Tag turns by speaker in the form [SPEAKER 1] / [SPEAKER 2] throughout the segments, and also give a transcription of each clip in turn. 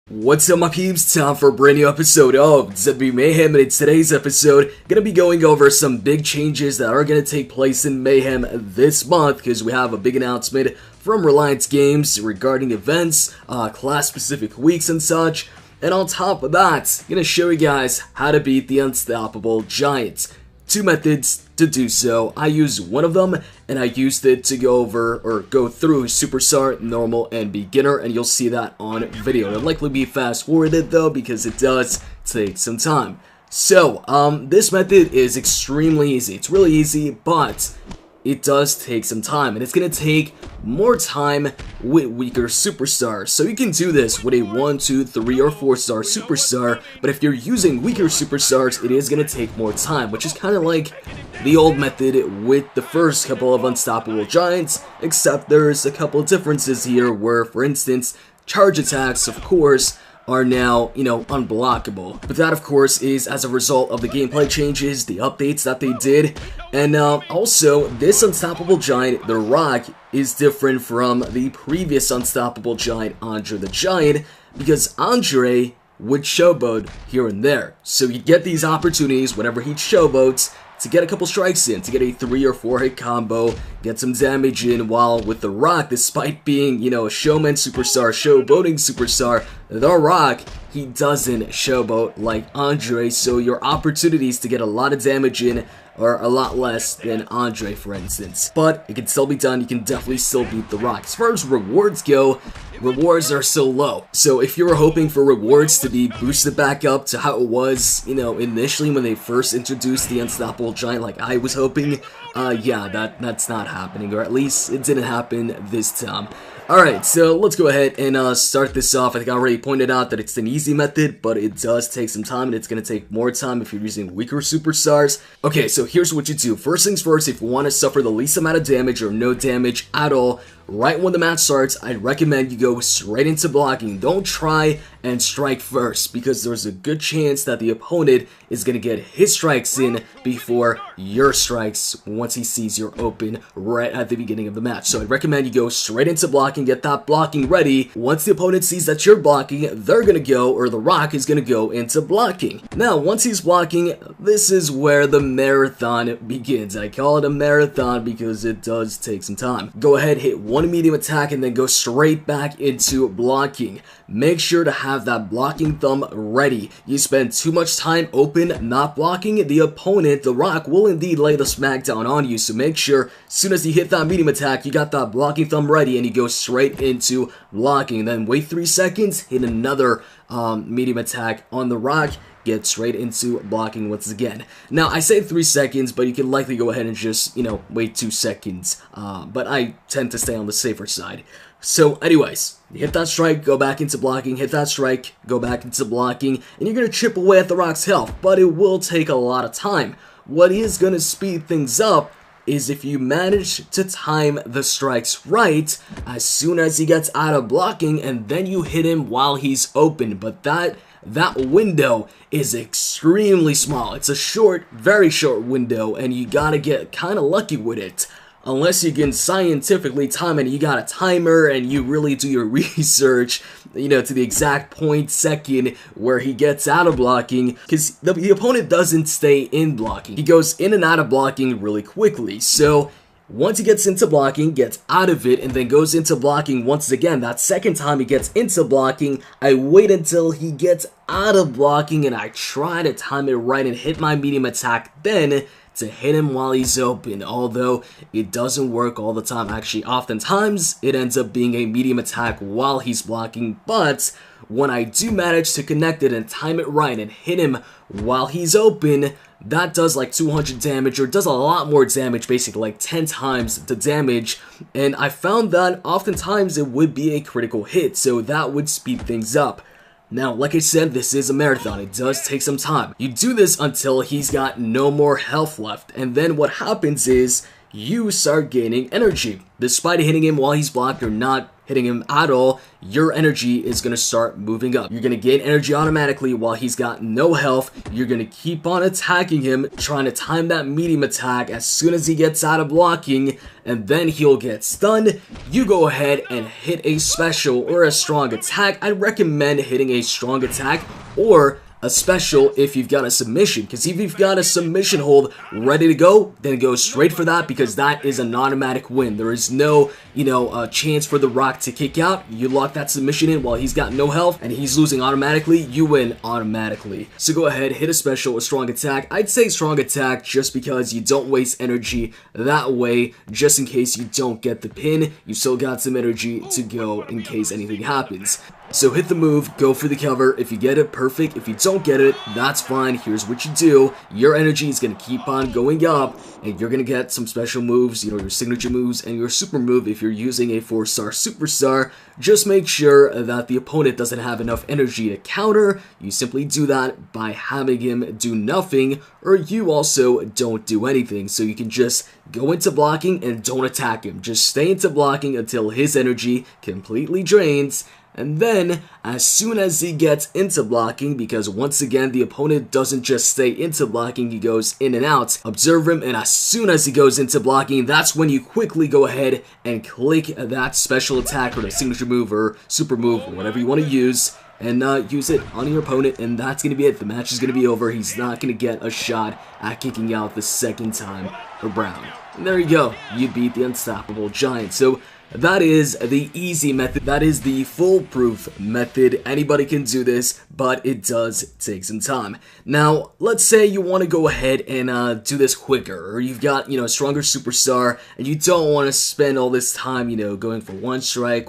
[SPEAKER 1] What's up my peeps, time for a brand new episode of Wwe Mayhem, and in today's episode, gonna be going over some big changes that are gonna take place in Mayhem this month, because we have a big announcement from Reliance Games regarding events, class-specific weeks and such, and on top of that, gonna show you guys how to beat the Unstoppable Giants. Two methods to do so. I use one of them, and I used it to go through Superstar, Normal, and Beginner, and you'll see that on video. It'll likely be fast-forwarded though, because it does take some time. So, this method is extremely easy. It's really easy, but it does take some time, and it's gonna take more time with weaker superstars. So you can do this with a 1, 2, 3, or 4-star superstar, but if you're using weaker superstars, it is gonna take more time, which is kind of like the old method with the first couple of Unstoppable Giants, except there's a couple of differences here where, for instance, charge attacks, of course, are now, unblockable. But that, of course, is as a result of the gameplay changes, the updates that they did, and also, this Unstoppable Giant, The Rock, is different from the previous Unstoppable Giant, Andre the Giant, because Andre would showboat here and there. So you get these opportunities whenever he showboats to get a couple strikes in, to get a 3 or 4 hit combo, get some damage in, while with The Rock, despite being, a showman superstar, showboating superstar, The Rock, he doesn't showboat like Andre, so your opportunities to get a lot of damage in are a lot less than Andre, for instance. But it can still be done, you can definitely still beat The Rock. As far as rewards go, rewards are so low. So if you were hoping for rewards to be boosted back up to how it was, initially when they first introduced the Unstoppable Giant, like I was hoping, yeah, that's not happening, or at least it didn't happen this time. Alright, so let's go ahead and start this off. I think I already pointed out that it's an easy method, but it does take some time, and it's going to take more time if you're using weaker superstars. Okay, so here's what you do. First things first, if you want to suffer the least amount of damage or no damage at all, right when the match starts, I'd recommend you go straight into blocking. Don't try and strike first, because there's a good chance that the opponent is going to get his strikes in before your strikes once he sees you're open right at the beginning of the match. So I'd recommend you go straight into blocking, get that blocking ready. Once the opponent sees that you're blocking, they're going to go, or The Rock is going to go into blocking. Now, once he's blocking, this is where the marathon begins. I call it a marathon because it does take some time. Go ahead, hit one medium attack, and then go straight back into blocking. Make sure to have that blocking thumb ready. You spend too much time open not blocking, the opponent, The Rock, will indeed lay the smackdown on you. So make sure, as soon as you hit that medium attack, you got that blocking thumb ready, and you go straight into blocking. Then wait 3 seconds, hit another medium attack on The Rock, get straight into blocking once again. Now, I say 3 seconds, but you can likely go ahead and just, wait 2 seconds. But I tend to stay on the safer side. So anyways, you hit that strike, go back into blocking, hit that strike, go back into blocking, and you're going to chip away at The Rock's health, but it will take a lot of time. What is going to speed things up is if you manage to time the strikes right as soon as he gets out of blocking, and then you hit him while he's open. But that window is extremely small. It's a short, very short window, and you gotta get kind of lucky with it. Unless you can scientifically time it, you got a timer and you really do your research, to the exact point second where he gets out of blocking, because the opponent doesn't stay in blocking. He goes in and out of blocking really quickly. So once he gets into blocking, gets out of it, and then goes into blocking once again, that second time he gets into blocking, I wait until he gets out of blocking and I try to time it right and hit my medium attack then to hit him while he's open, although it doesn't work all the time. Actually, oftentimes it ends up being a medium attack while he's blocking, but when I do manage to connect it and time it right and hit him while he's open, that does like 200 damage, or does a lot more damage, basically like 10 times the damage, and I found that oftentimes it would be a critical hit, so that would speed things up. Now, like I said, this is a marathon. It does take some time. You do this until he's got no more health left, and then what happens is you start gaining energy. Despite hitting him while he's blocked or not hitting him at all, your energy is going to start moving up. You're going to gain energy automatically while he's got no health. You're going to keep on attacking him, trying to time that medium attack as soon as he gets out of blocking, and then he'll get stunned. You go ahead and hit a special or a strong attack. I recommend hitting a strong attack or a special if you've got a submission, because if you've got a submission hold ready to go, then go straight for that, because that is an automatic win. There is no, chance for the Rock to kick out. You lock that submission in while he's got no health and he's losing automatically, you win automatically. So go ahead, hit a special, a strong attack. I'd say strong attack just because you don't waste energy that way, just in case you don't get the pin. You still got some energy to go in case anything happens. So hit the move, go for the cover. If you get it, perfect. If you don't get it, that's fine. Here's what you do. Your energy is going to keep on going up, and you're going to get some special moves, your signature moves, and your super move if you're using a 4-star superstar. Just make sure that the opponent doesn't have enough energy to counter. You simply do that by having him do nothing, or you also don't do anything. So you can just go into blocking and don't attack him. Just stay into blocking until his energy completely drains. And then, as soon as he gets into blocking, because once again, the opponent doesn't just stay into blocking, he goes in and out. Observe him, and as soon as he goes into blocking, that's when you quickly go ahead and click that special attack or the signature move or super move or whatever you want to use, and use it on your opponent, and that's going to be it. The match is going to be over. He's not going to get a shot at kicking out the second time for Brown. And there you go. You beat the unstoppable giant. So that is the easy method. That is the foolproof method. Anybody can do this, but it does take some time. Now, let's say you want to go ahead and do this quicker, or you've got, a stronger superstar, and you don't want to spend all this time, going for one strike.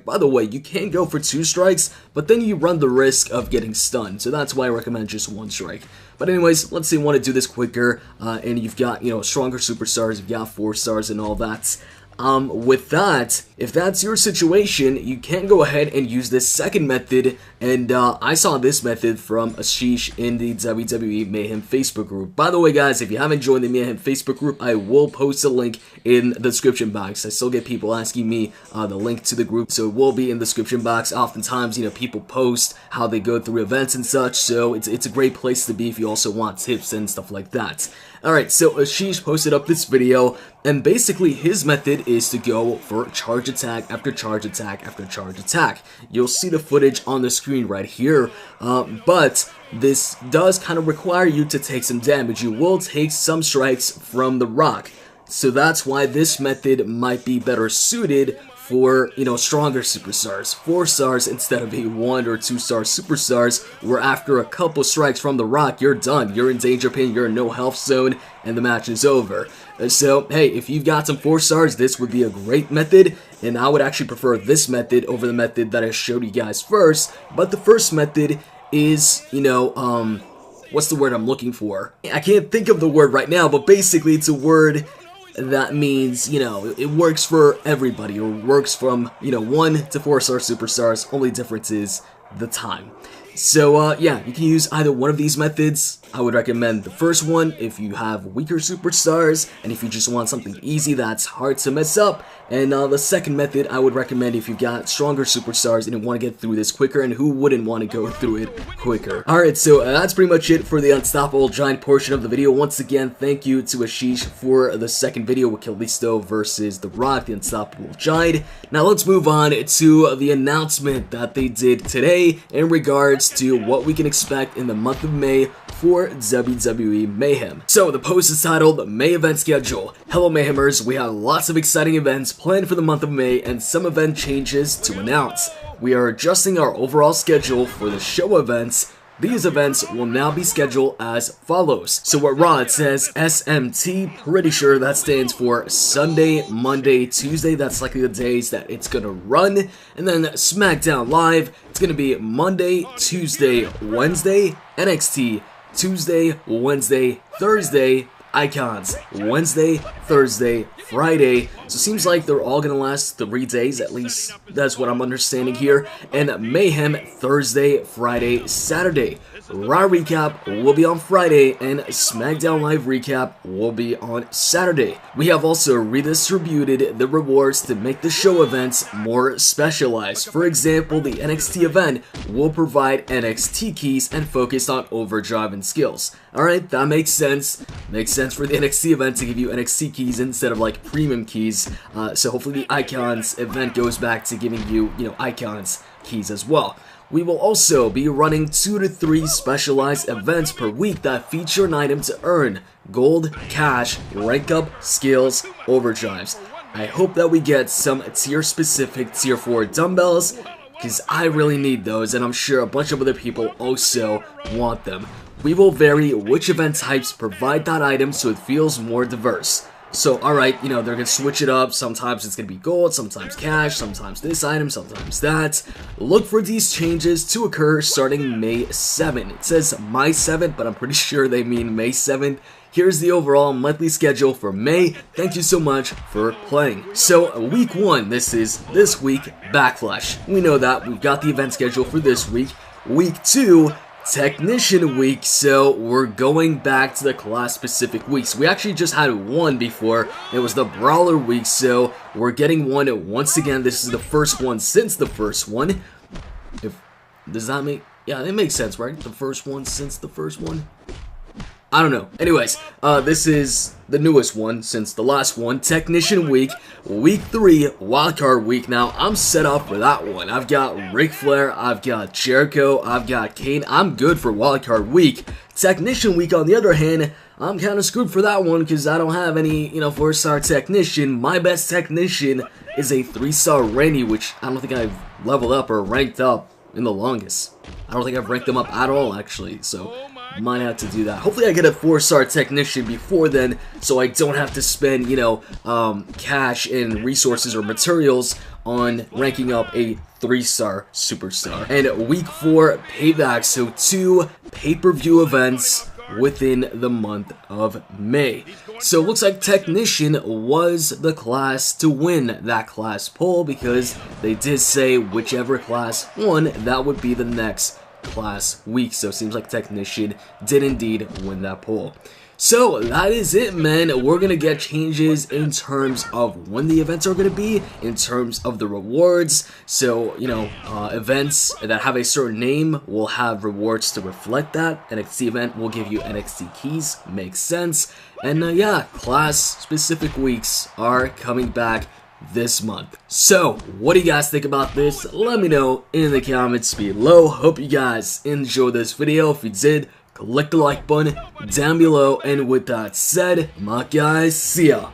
[SPEAKER 1] By the way, you can go for 2 strikes, but then you run the risk of getting stunned. So that's why I recommend just 1 strike. But anyways, let's say you want to do this quicker, and you've got, stronger superstars, you've got 4 stars and all that. With that, if that's your situation, you can go ahead and use this second method, and I saw this method from Ashish in the WWE Mayhem Facebook group. By the way, guys, if you haven't joined the Mayhem Facebook group, I will post a link in the description box. I still get people asking me the link to the group, so it will be in the description box. Oftentimes, people post how they go through events and such, so it's a great place to be if you also want tips and stuff like that. Alright, so Ashish posted up this video, and basically his method is to go for charge attack after charge attack after charge attack. You'll see the footage on the screen right here, but this does kind of require you to take some damage. You will take some strikes from the Rock, so that's why this method might be better suited for, stronger superstars, 4 stars instead of a 1 or 2 star superstars, where after a couple strikes from the Rock, you're done. You're in danger pin, you're in no health zone, and the match is over. So, hey, if you've got some 4 stars, this would be a great method, and I would actually prefer this method over the method that I showed you guys first. But the first method is, what's the word I'm looking for? I can't think of the word right now, but basically it's a word that means, it works for everybody, or works from, 1 to 4 star superstars. Only difference is the time. So, yeah, you can use either one of these methods. I would recommend the first one if you have weaker superstars, and if you just want something easy that's hard to mess up. And the second method I would recommend if you've got stronger superstars and you want to get through this quicker, and who wouldn't want to go through it quicker. Alright, so that's pretty much it for the Unstoppable Giant portion of the video. Once again, thank you to Ashish for the second video with Kalisto versus The Rock, the Unstoppable Giant. Now let's move on to the announcement that they did today in regards to what we can expect in the month of May for WWE Mayhem. So the post is titled May Event Schedule. Hello Mayhemers, we have lots of exciting events planned for the month of May and some event changes to announce. We are adjusting our overall schedule for the show events. These events will now be scheduled as follows. So at Raw it says SMT, pretty sure that stands for Sunday, Monday, Tuesday. That's likely the days that it's gonna run. And then SmackDown Live, it's gonna be Monday, Tuesday, Wednesday. NXT, Tuesday, Wednesday, Thursday. Icons, Wednesday, Thursday, Friday. So it seems like they're all gonna last 3 days, at least that's what I'm understanding here. And Mayhem, Thursday, Friday, Saturday. Raw recap will be on Friday, and SmackDown Live recap will be on Saturday. We have also redistributed the rewards to make the show events more specialized. For example, the NXT event will provide NXT keys and focus on overdrive and skills. Alright, that makes sense. Makes sense for the NXT event to give you NXT keys instead of like premium keys. So hopefully the Icons event goes back to giving you, Icons keys as well. We will also be running 2 to 3 specialized events per week that feature an item to earn gold, cash, rank up, skills, overdrives. I hope that we get some tier-specific tier 4 dumbbells, because I really need those, and I'm sure a bunch of other people also want them. We will vary which event types provide that item so it feels more diverse. So, alright, they're going to switch it up. Sometimes it's going to be gold, sometimes cash, sometimes this item, sometimes that. Look for these changes to occur starting May 7th. It says May 7th, but I'm pretty sure they mean May 7th. Here's the overall monthly schedule for May. Thank you so much for playing. So, week 1, this is this week, Backlash. We know that. We've got the event schedule for this week. Week 2, Technician week, so we're going back to the class-specific weeks. We actually just had one before. It was the Brawler week, so we're getting one once again. This is the first one since the first one. Does that make... Yeah, it makes sense, right? The first one since the first one? I don't know. Anyways, this is the newest one since the last one. Technician week, week 3, wildcard week. Now, I'm set up for that one. I've got Ric Flair, I've got Jericho, I've got Kane. I'm good for wildcard week. Technician week, on the other hand, I'm kind of screwed for that one because I don't have any, 4-star technician. My best technician is a 3-star Randy, which I don't think I've leveled up or ranked up in the longest. I don't think I've ranked them up at all, actually, so might have to do that. Hopefully I get a 4-star technician before then, so I don't have to spend, cash and resources or materials on ranking up a 3-star superstar. And week 4, payback, so 2 pay-per-view events within the month of May. So it looks like Technician was the class to win that class poll, because they did say whichever class won, that would be the next class week. So it seems like Technician did indeed win that poll. So that is it, man. We're gonna get changes in terms of when the events are gonna be, in terms of the rewards. So, events that have a certain name will have rewards to reflect that. NXT event will give you NXT keys, makes sense. And yeah, class specific weeks are coming back this month. So, what do you guys think about this? Let me know in the comments below. Hope you guys enjoyed this video. If you did, click the like button down below. And with that said, my guys, see ya.